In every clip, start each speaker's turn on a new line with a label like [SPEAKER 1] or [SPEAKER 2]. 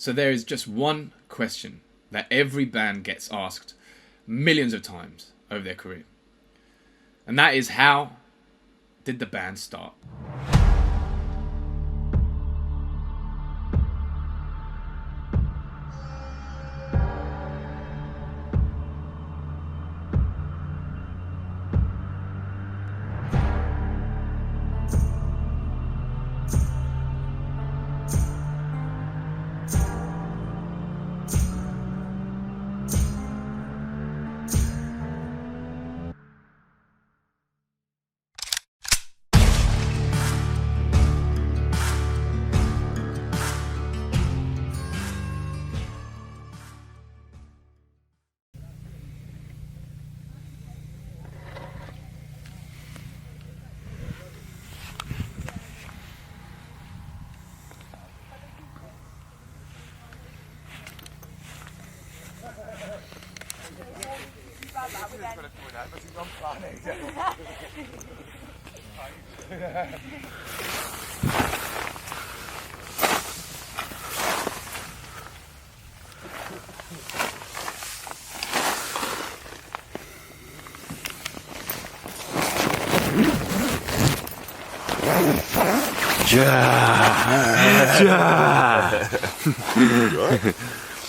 [SPEAKER 1] So there is just one question that every band gets asked millions of times over their career. And that is, how did the band start?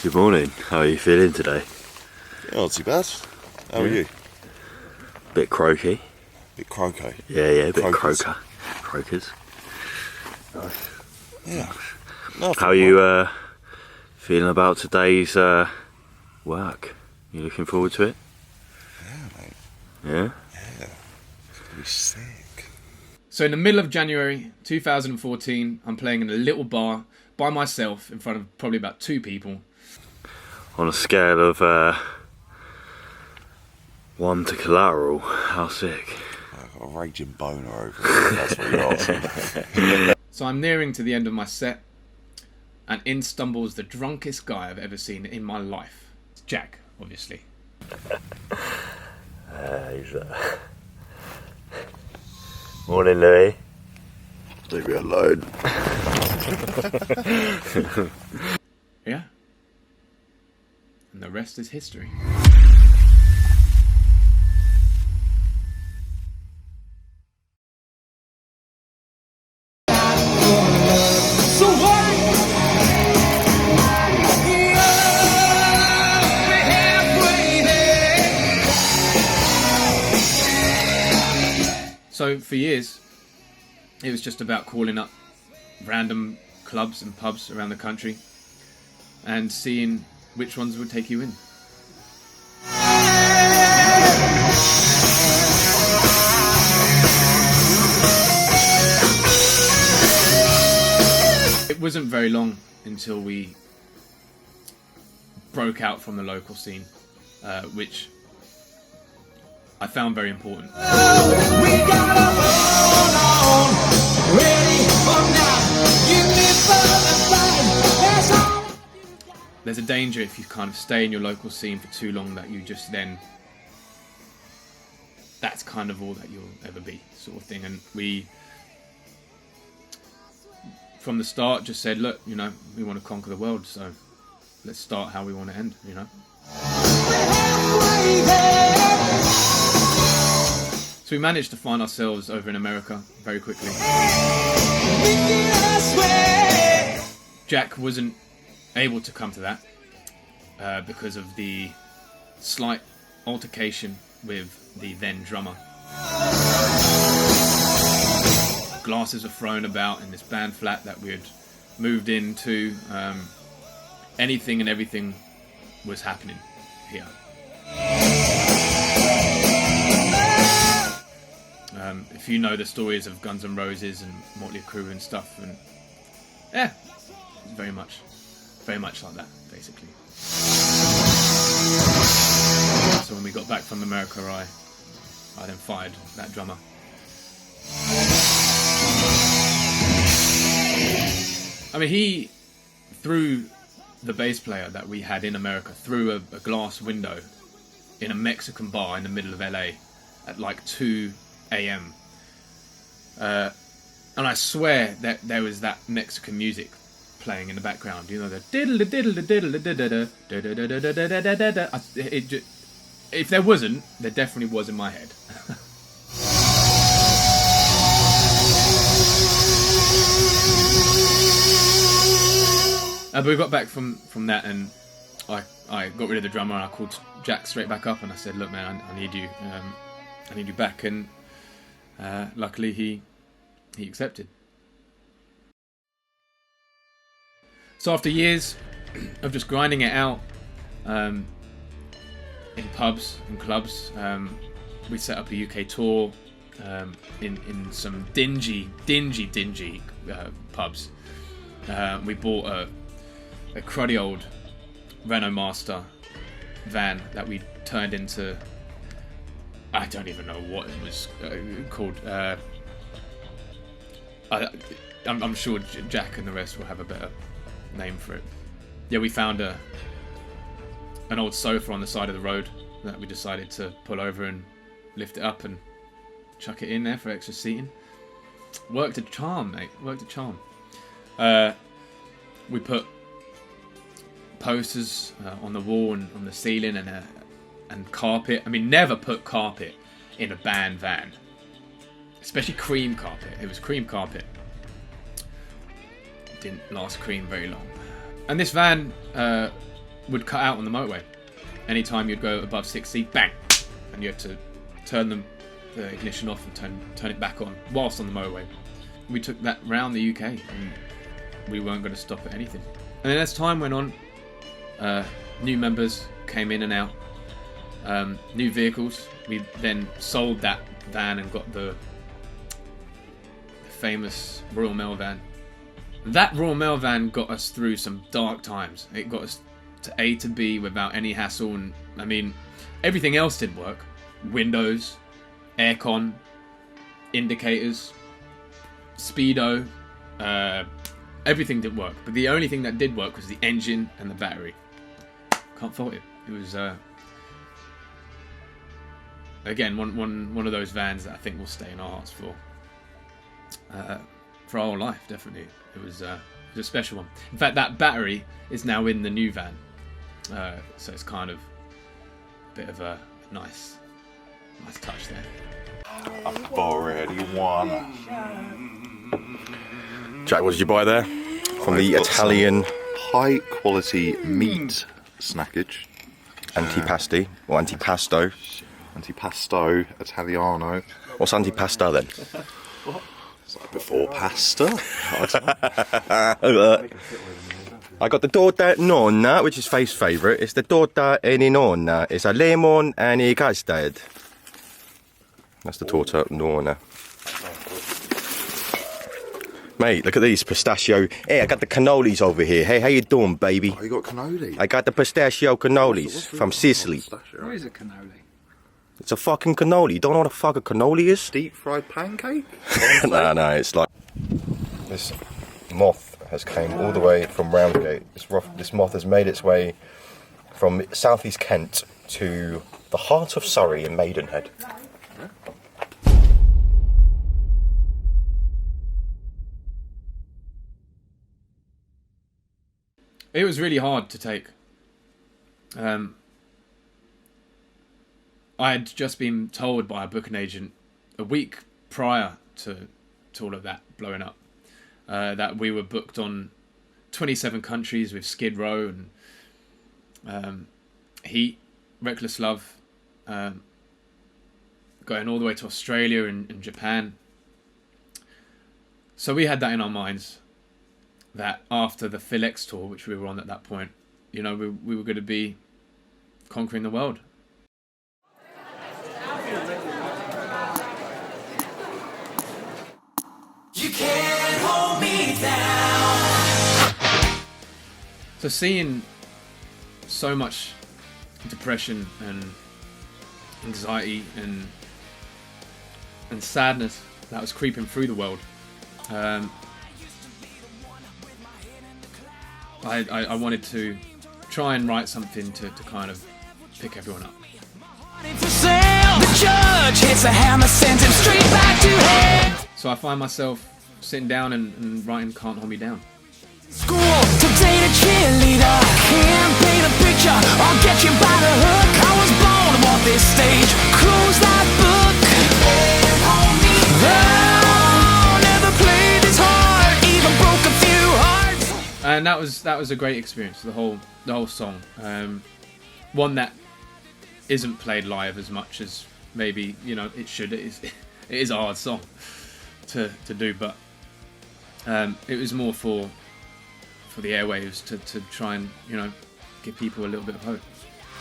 [SPEAKER 2] Good morning. How are you feeling today?
[SPEAKER 3] Yeah, not too bad. How are you?
[SPEAKER 2] Bit croaky.
[SPEAKER 3] Bit croaky.
[SPEAKER 2] Yeah, a bit
[SPEAKER 3] Croakers.
[SPEAKER 2] croakers.
[SPEAKER 3] Yeah.
[SPEAKER 2] How are you feeling about today's work? You looking forward to it?
[SPEAKER 3] Yeah, mate.
[SPEAKER 2] Yeah?
[SPEAKER 3] Yeah. It's gonna be sick.
[SPEAKER 1] So in the middle of January 2014, I'm playing in a little bar by myself in front of probably about 2 people.
[SPEAKER 2] On a scale of 1 to Collateral, how sick?
[SPEAKER 3] I've got a raging boner over it. That's what you're asking.
[SPEAKER 1] So I'm nearing to the end of my set, and in stumbles the drunkest guy I've ever seen in my life. It's Jack, obviously.
[SPEAKER 2] Morning, Louis.
[SPEAKER 3] Leave me alone.
[SPEAKER 1] Yeah. And the rest is history. So for years, it was just about calling up random clubs and pubs around the country and seeing which ones would take you in. It wasn't very long until we broke out from the local scene, which I found very important. There's a danger if you kind of stay in your local scene for too long that you just then, that's kind of all that you'll ever be, sort of thing. And we, from the start, just said, look, you know, we want to conquer the world, so let's start how we want to end, you know. So we managed to find ourselves over in America very quickly. Jack wasn't able to come to that because of the slight altercation with the then drummer. Glasses were thrown about in this band flat that we had moved into. Anything and everything was happening here. If you know the stories of Guns N' Roses and Motley Crue and stuff, and yeah, it's very much like that, basically. So when we got back from America, I then fired that drummer. I mean, he threw the bass player that we had in America through a glass window in a Mexican bar in the middle of LA at like 2 a.m. And I swear that there was that Mexican music playing in the background. You know, the diddle diddle diddle diddle. If there wasn't, there definitely was in my head. But we got back from that, and I got rid of the drummer, and I called Jack straight back up, and I said, "Look, man, I need you. I need you back." And luckily, he accepted. So after years of just grinding it out in pubs and clubs, we set up a UK tour in some dingy pubs. We bought a cruddy old Renault Master van that we turned into, I don't even know what it was called. I'm sure Jack and the rest will have a better name for it. Yeah, we found an old sofa on the side of the road that we decided to pull over and lift it up and chuck it in there for extra seating. Worked a charm, mate. Worked a charm. We put posters on the wall and on the ceiling and carpet. I mean, never put carpet in a band van, especially cream carpet. It was cream carpet. Didn't last cream very long. And this van would cut out on the motorway. Anytime you'd go above 60, bang, and you had to turn the ignition off and turn it back on whilst on the motorway. We took that round the UK, and we weren't going to stop at anything. And then as time went on, new members came in and out, new vehicles. We then sold that van and got the famous Royal Mail van. That Royal Mail van got us through some dark times. It got us to A to B without any hassle, and I mean, everything else did work. Windows, aircon, indicators, speedo, everything did work. But the only thing that did work was the engine and the battery. Can't fault it. It was again one of those vans that I think will stay in our hearts for our whole life. Definitely, it was a special one. In fact, that battery is now in the new van, so it's kind of a bit of a nice touch there.
[SPEAKER 3] I've already won.
[SPEAKER 4] Jack, what did you buy there? From the Italian
[SPEAKER 3] High quality meat snackage.
[SPEAKER 4] antipasti, or antipasto.
[SPEAKER 3] Antipasto Italiano.
[SPEAKER 4] What's antipasto then?
[SPEAKER 3] It's like before pasta.
[SPEAKER 4] I got the torta nonna, which is Faith's favourite. It's the torta e nonna. It's a lemon and a custard. That's the torta nonna. Mate, look at these pistachio. Hey, I got the cannolis over here. Hey, how you doing, baby?
[SPEAKER 3] Oh, you got cannoli?
[SPEAKER 4] I got the pistachio cannolis from Sicily.
[SPEAKER 5] What is a cannoli?
[SPEAKER 4] It's a fucking cannoli. You don't know what the fuck a cannoli is?
[SPEAKER 3] Deep fried pancake?
[SPEAKER 4] No, it's like... This moth has came all the way from Ramsgate. This moth has made its way from southeast Kent to the heart of Surrey in Maidenhead.
[SPEAKER 1] It was really hard to take. I had just been told by a booking agent a week prior to all of that blowing up that we were booked on 27 countries with Skid Row and Heat, Reckless Love, going all the way to Australia and Japan. So we had that in our minds, that after the Philex tour, which we were on at that point, you know, we were going to be conquering the world. You can't hold me down. So seeing so much depression and anxiety and sadness that was creeping through the world, I wanted to try and write something to kind of pick everyone up. So I find myself sitting down and writing Can't Hold Me Down.
[SPEAKER 6] School
[SPEAKER 5] cheerleader. Can't paint a picture, I'll get you by the hook. I was born to walk this stage, close that book. Oh, never played this hard, even broke a few hearts.
[SPEAKER 1] And that was a great experience. The whole song, one that isn't played live as much as maybe it should. It is a hard song to do, but it was more for the airwaves to try and give people a little bit of hope.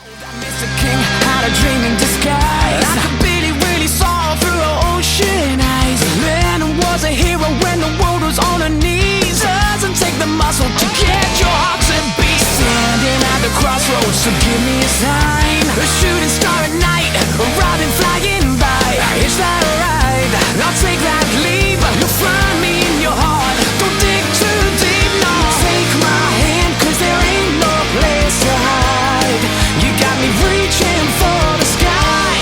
[SPEAKER 5] Mr. King had a dream in disguise. I could really saw through her ocean eyes. Lennon was a hero when the world was on her knees. Doesn't take the muscle to get your heart to beat. Standing at the crossroads, so give me a sign. A shooting star at night, a robin flying by. Is that right? I'll take that leap. You'll find me in your heart. Don't dig too deep, no. Take my hand, 'cause there ain't no place to hide. You got me reaching for the sky.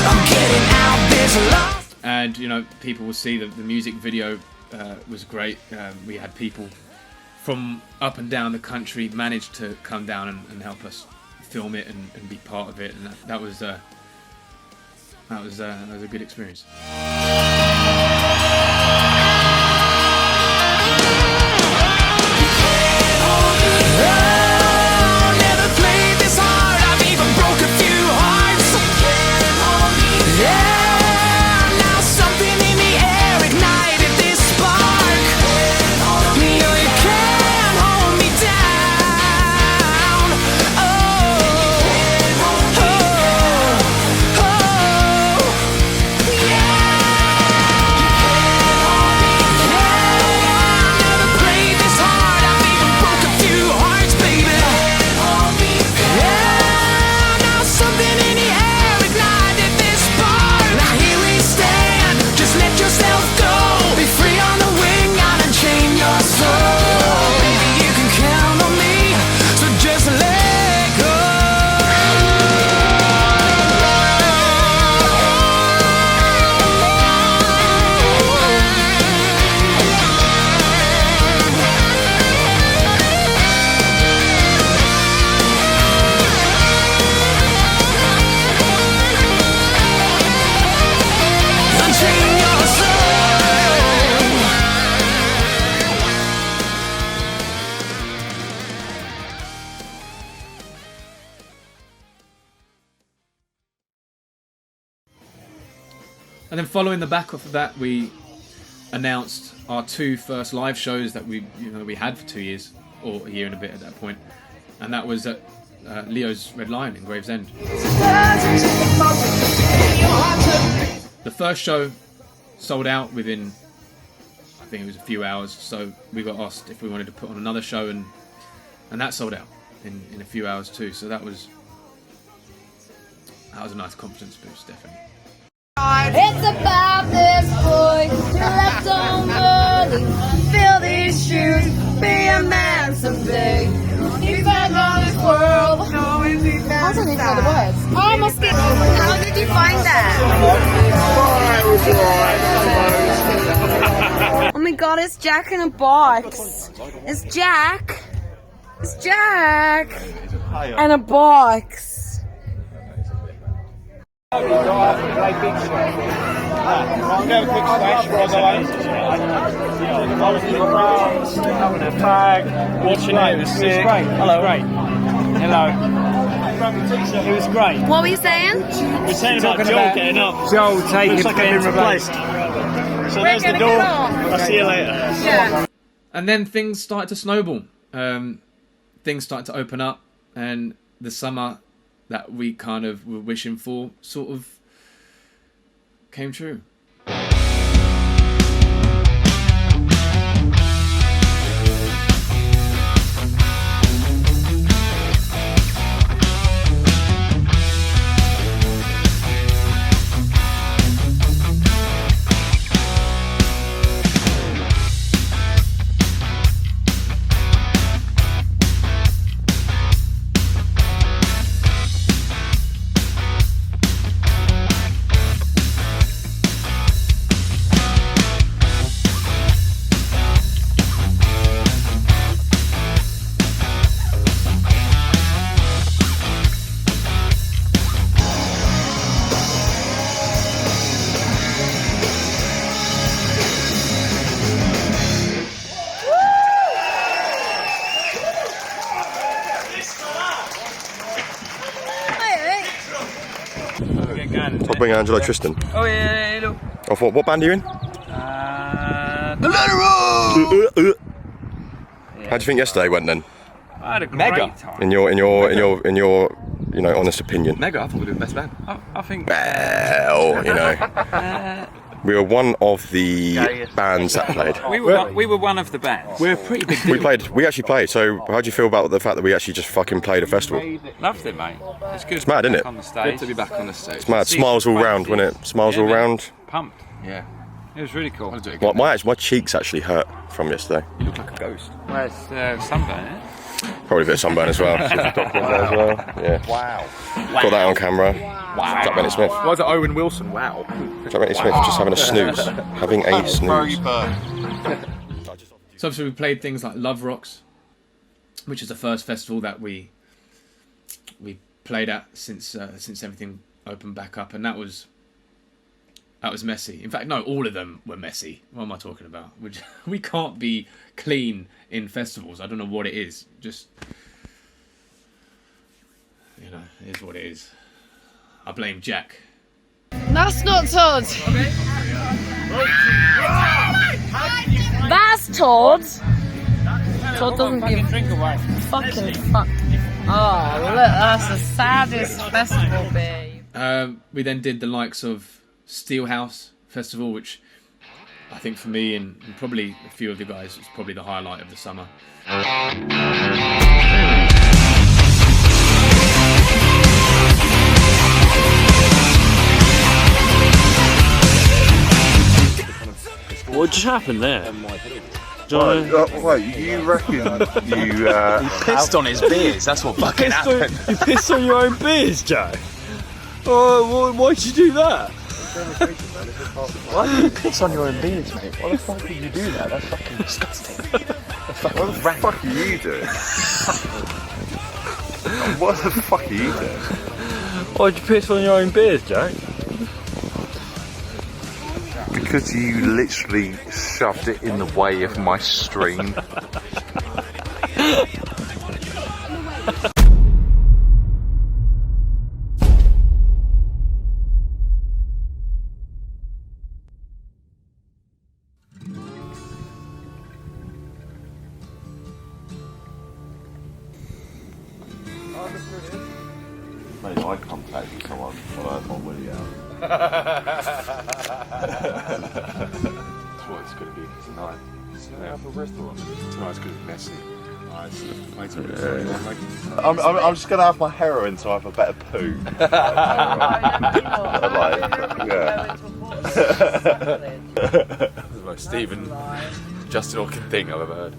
[SPEAKER 5] I'm getting out this love.
[SPEAKER 1] And people will see that the music video was great. We had people from up and down the country manage to come down and help us film it and be part of it, and that was a good experience. And then following the back off of that, we announced our two first live shows that we had for 2 years, or a year and a bit at that point, and that was at Leo's Red Lion in Gravesend. The first show sold out within, I think it was a few hours, so we got asked if we wanted to put on another show, and that sold out in a few hours too. So that was a nice confidence boost, definitely.
[SPEAKER 6] It's about this boy who left home early, fill these shoes, be a man someday. He's back on this world. I don't even know the words. Oh, I must get. How did you find that? Oh my god, it's Jack in a box. It's Jack. It's Jack. And a box.
[SPEAKER 7] I'm going to have a quick splash before I go home. I was in France, having a fag, watching it. It was sick. Hello. Great. Hello. It was great.
[SPEAKER 6] What were you saying?
[SPEAKER 7] We're saying about Joel getting up. Joel taking looks like I've been replaced. So there's the door. I'll see you later.
[SPEAKER 6] Yeah.
[SPEAKER 1] And then things started to snowball. Things started to open up, and the summer that we kind of were wishing for sort of came true.
[SPEAKER 7] Joanne.
[SPEAKER 4] Todd Bring Angelo Tristan.
[SPEAKER 7] Oh yeah, hello.
[SPEAKER 4] I thought, what band are you in?
[SPEAKER 7] Collateral.
[SPEAKER 4] How do you think yesterday went then?
[SPEAKER 7] I had a great
[SPEAKER 1] Mega.
[SPEAKER 7] time.
[SPEAKER 4] In your, honest opinion.
[SPEAKER 1] Mega, I thought we were the best band.
[SPEAKER 7] I think.
[SPEAKER 4] Well, we were one of the bands that played.
[SPEAKER 7] We were one of the bands.
[SPEAKER 1] We're a pretty big deal.
[SPEAKER 4] We actually played. So, how do you feel about the fact that we actually just fucking played a festival?
[SPEAKER 7] Loved it, mate. It's good.
[SPEAKER 4] It's mad, isn't it?
[SPEAKER 7] On the stage.
[SPEAKER 1] Good to be back on the stage.
[SPEAKER 4] It's mad. Smiles all round, wasn't it? Smiles all
[SPEAKER 7] man.
[SPEAKER 4] round.
[SPEAKER 7] Pumped.
[SPEAKER 1] Yeah.
[SPEAKER 7] It was really cool.
[SPEAKER 1] I want to do it again.
[SPEAKER 4] My cheeks actually hurt from yesterday.
[SPEAKER 1] You look like a ghost.
[SPEAKER 7] Well, it's sunburn, eh?
[SPEAKER 4] Probably a bit of sunburn as well. Yeah.
[SPEAKER 1] Wow.
[SPEAKER 4] Got that on camera.
[SPEAKER 1] Wow.
[SPEAKER 4] Jack Bennett Smith.
[SPEAKER 1] Why is it Owen Wilson? Wow.
[SPEAKER 4] Jack Bennett Smith just having a snooze. Having a snooze.
[SPEAKER 1] So obviously we played things like Love Rocks, which is the first festival that we played at since everything opened back up, and that was messy. In fact, no, all of them were messy. What am I talking about? We can't be clean in festivals. I don't know what it is. Just, it is what it is. I blame Jack.
[SPEAKER 6] That's not Todd. That's Todd. Todd doesn't give fucking fuck. Oh, look, that's the saddest festival, babe.
[SPEAKER 1] We then did the likes of Steelhouse Festival, which I think for me and probably a few of the guys was probably the highlight of the summer.
[SPEAKER 8] What just happened there?
[SPEAKER 3] Wait, you reckon you
[SPEAKER 9] Pissed on his beers, that's what fucking happened.
[SPEAKER 8] You pissed on your own beers, Joe? Oh, why'd you do that?
[SPEAKER 9] Why do you piss on your own beers, mate? Why the fuck did you do that? That's fucking disgusting. That's fucking
[SPEAKER 3] what the fuck are you doing? What the fuck are you doing?
[SPEAKER 8] Why'd you piss on your own beers, Joe?
[SPEAKER 3] Because you literally shoved it in the way of my stream. Made eye contact with someone when I had my willy out. That's what it's going to be tonight. Tonight up a restaurant. Tonight's going to be messy. I'm just going to have my heroin so I have a better poo.
[SPEAKER 1] The most Stephen Justin Orkin thing I've ever heard.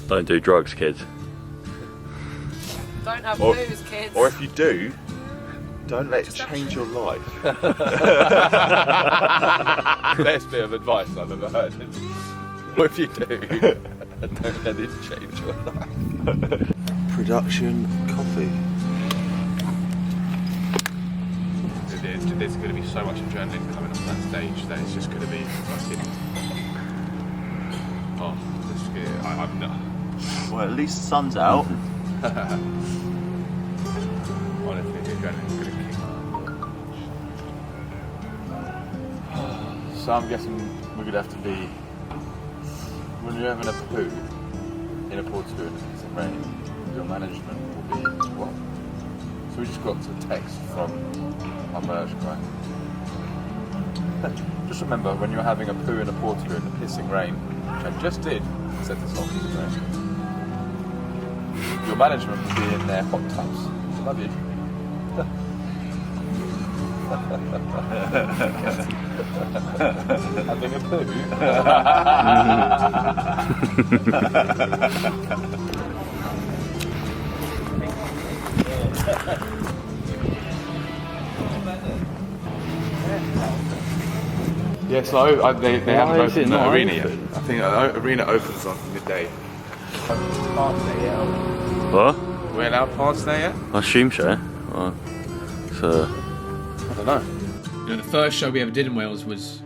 [SPEAKER 8] Don't do drugs, kids.
[SPEAKER 6] Don't have booze, kids.
[SPEAKER 3] Or if you do, don't let it change your life.
[SPEAKER 1] Best bit of advice I've ever heard. What if you do? Don't let it change your life.
[SPEAKER 3] Production coffee.
[SPEAKER 1] There's going to be so much adrenaline coming off that stage that it's just going to be fucking. Oh, I'm not.
[SPEAKER 9] Well, at least the sun's out.
[SPEAKER 1] Honestly, the adrenaline's going to kick. So I'm guessing we're going to have to be. When you're having a poo in a portable and it's in rain, your management will be what? So we just got a text from our merch guy. Just remember, when you're having a poo in a portable in the pissing rain, which I just did, said this whole pissing rain, your management will be in their hot tubs. I love you. Having a poo. Yeah, so they haven't opened the arena yet. I think the arena opens on midday.
[SPEAKER 8] What?
[SPEAKER 1] We're allowed parts there yet?
[SPEAKER 8] I assume so. Well, so.
[SPEAKER 1] I don't know. The first show we ever did in Wales was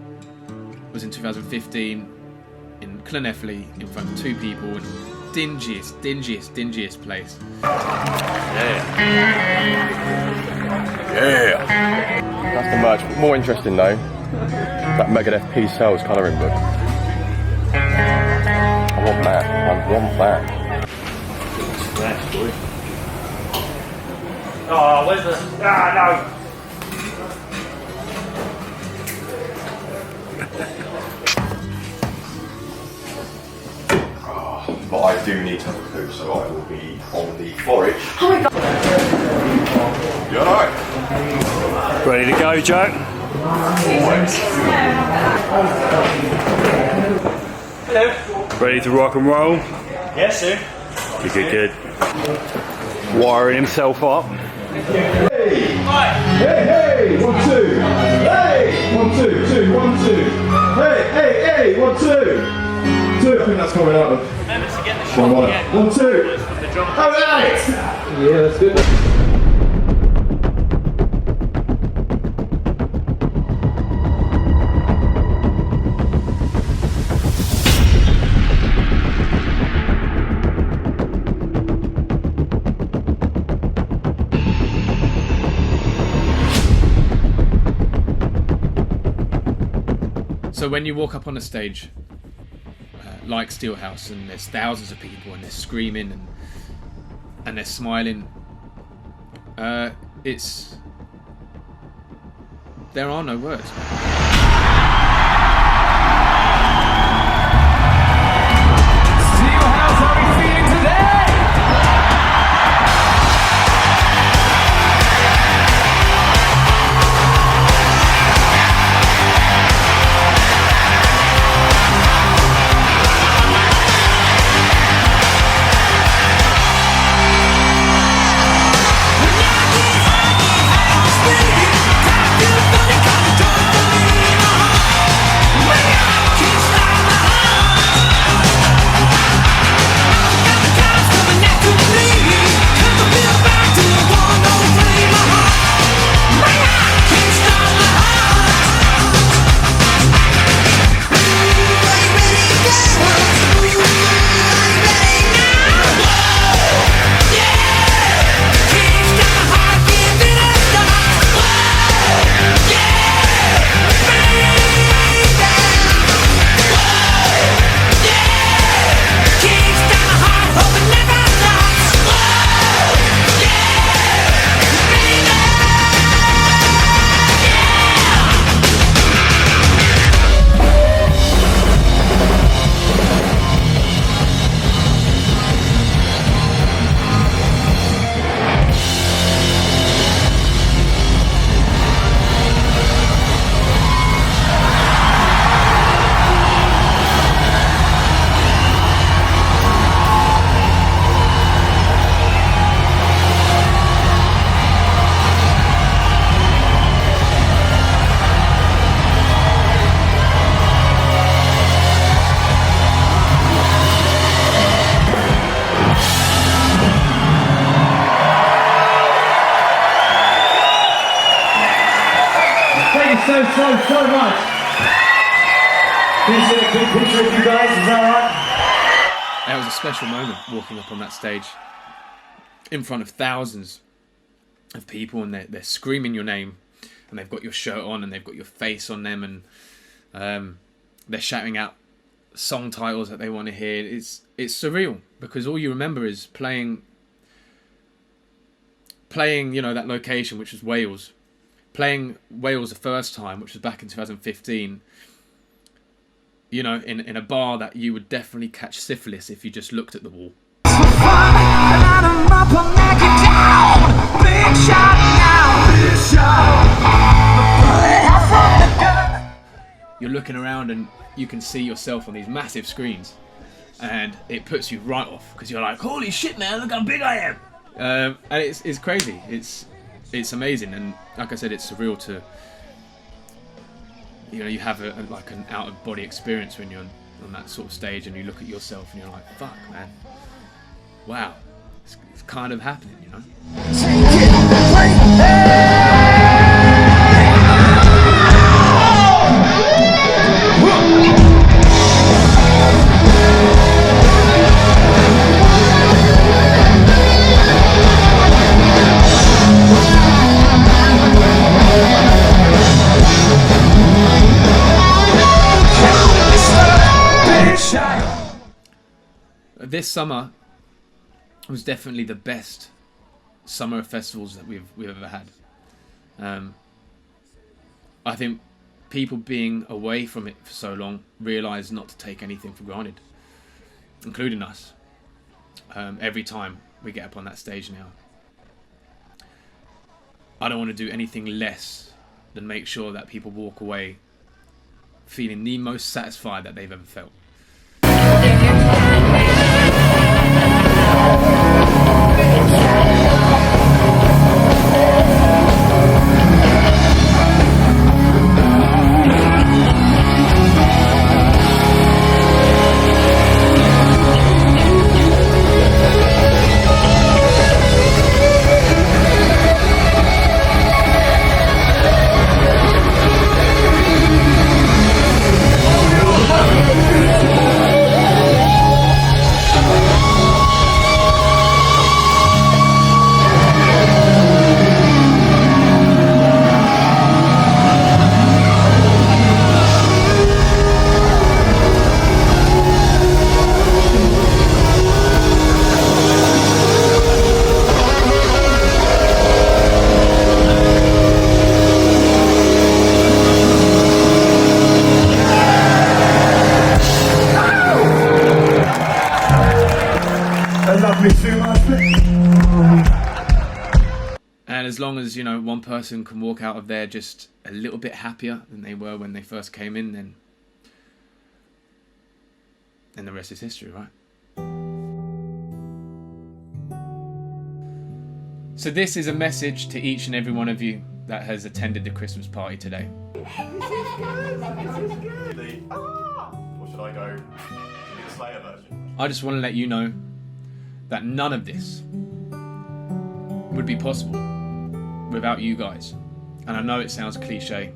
[SPEAKER 1] in 2015 in Llanelli in front of 2 people in dingiest place.
[SPEAKER 3] Yeah.
[SPEAKER 4] That's the merch. More interesting though, that Megadeth Peace Cells colouring book. I want that. I want that.
[SPEAKER 7] Oh, where's the... Ah, no!
[SPEAKER 4] But I do need to have a poo, so I will be on the forage. You alright?
[SPEAKER 8] Ready to go, Joe?
[SPEAKER 4] Always.
[SPEAKER 7] Hello.
[SPEAKER 8] Ready to rock and roll?
[SPEAKER 7] Yes, sir.
[SPEAKER 8] Good. Wiring himself up.
[SPEAKER 10] Hey, 1, 2. Hey, 1, 2, 2, 1, 2. Hey, 1, 2. 2, I think that's coming out of.
[SPEAKER 7] Remember to get the shot again.
[SPEAKER 10] 1, 2. Alright! Yeah, that's good.
[SPEAKER 1] So when you walk up on a stage like Steelhouse and there's thousands of people and they're screaming and they're smiling, there are no words.
[SPEAKER 5] Steelhouse, how are we feeling today?
[SPEAKER 10] So much. Can you see a big picture of you guys? Is that right?
[SPEAKER 1] That was a special moment, walking up on that stage in front of thousands of people, and they're screaming your name, and they've got your shirt on, and they've got your face on them, and they're shouting out song titles that they want to hear. It's surreal, because all you remember is playing, you know, that location, which was Wales. Playing Wales the first time, which was back in 2015, you know, in a bar that you would definitely catch syphilis if you just looked at the wall. You're looking around and you can see yourself on these massive screens, and it puts you right off, because you're like, holy shit, man, look how big I am. And it's crazy. It's amazing, and like I said, it's surreal to, you know, you have like an out of body experience when you're on that sort of stage, and you look at yourself and you're like, fuck, man, wow, it's kind of happening, you know. this summer was definitely the best summer of festivals that we've ever had. I think people being away from it for so long realise not to take anything for granted, including us. Every time we get up on that stage now, I don't want to do anything less than make sure that people walk away feeling the most satisfied that they've ever felt. And as long as, you know, one person can walk out of there just a little bit happier than they were when they first came in, then the rest is history, right? So this is a message to each and every one of you that has attended the Christmas party today.
[SPEAKER 4] Or should I go the Slayer version?
[SPEAKER 1] I just want to let you know that none of this would be possible without you guys. And I know it sounds cliche,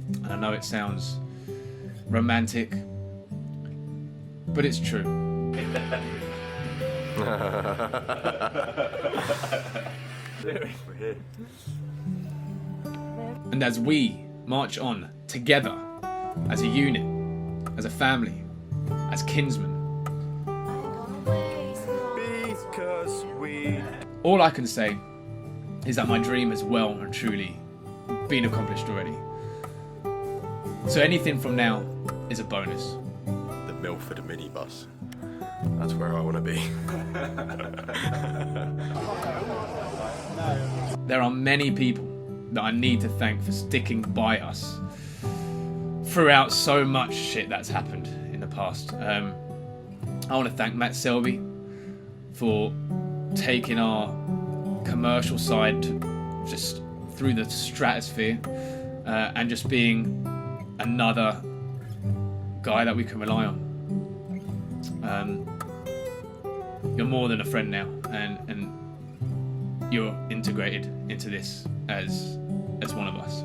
[SPEAKER 1] and I know it sounds romantic, but it's true. And as we march on together as a unit, as a family, as kinsmen, all I can say is that my dream has well and truly been accomplished already. So anything from now is a bonus.
[SPEAKER 4] The Milford minibus. That's where I want to be.
[SPEAKER 1] There are many people that I need to thank for sticking by us throughout so much shit that's happened in the past. I want to thank Matt Selby for taking our commercial side just through the stratosphere and just being another guy that we can rely on. You're more than a friend now, and you're integrated into this as one of us.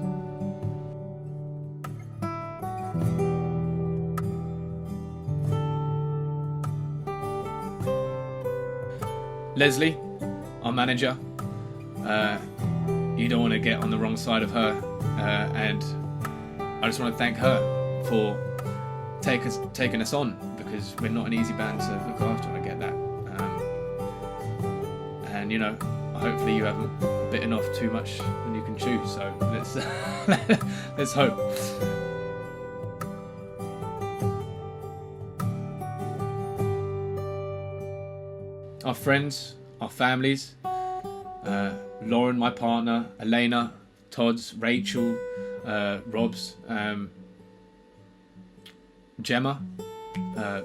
[SPEAKER 1] Leslie, our manager, you don't want to get on the wrong side of her, and I just want to thank her for taking us on, because we're not an easy band to look after, I get that. And you know, hopefully you haven't bitten off too much than you can chew, so let's hope. Our friends, our families, Lauren, my partner, Elena, Todd's, Rachel, Rob's, Gemma,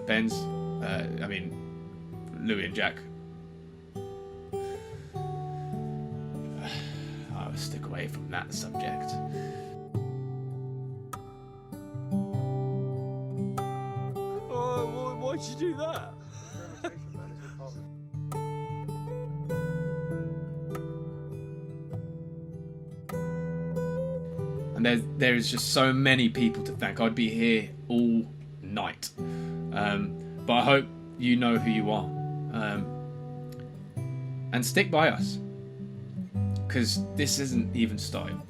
[SPEAKER 1] Ben's, Louis and Jack. I'll stick away from that subject.
[SPEAKER 8] Oh, why'd you do that?
[SPEAKER 1] And there is just so many people to thank. I'd be here all night. But I hope you know who you are. And stick by us. Because this isn't even started.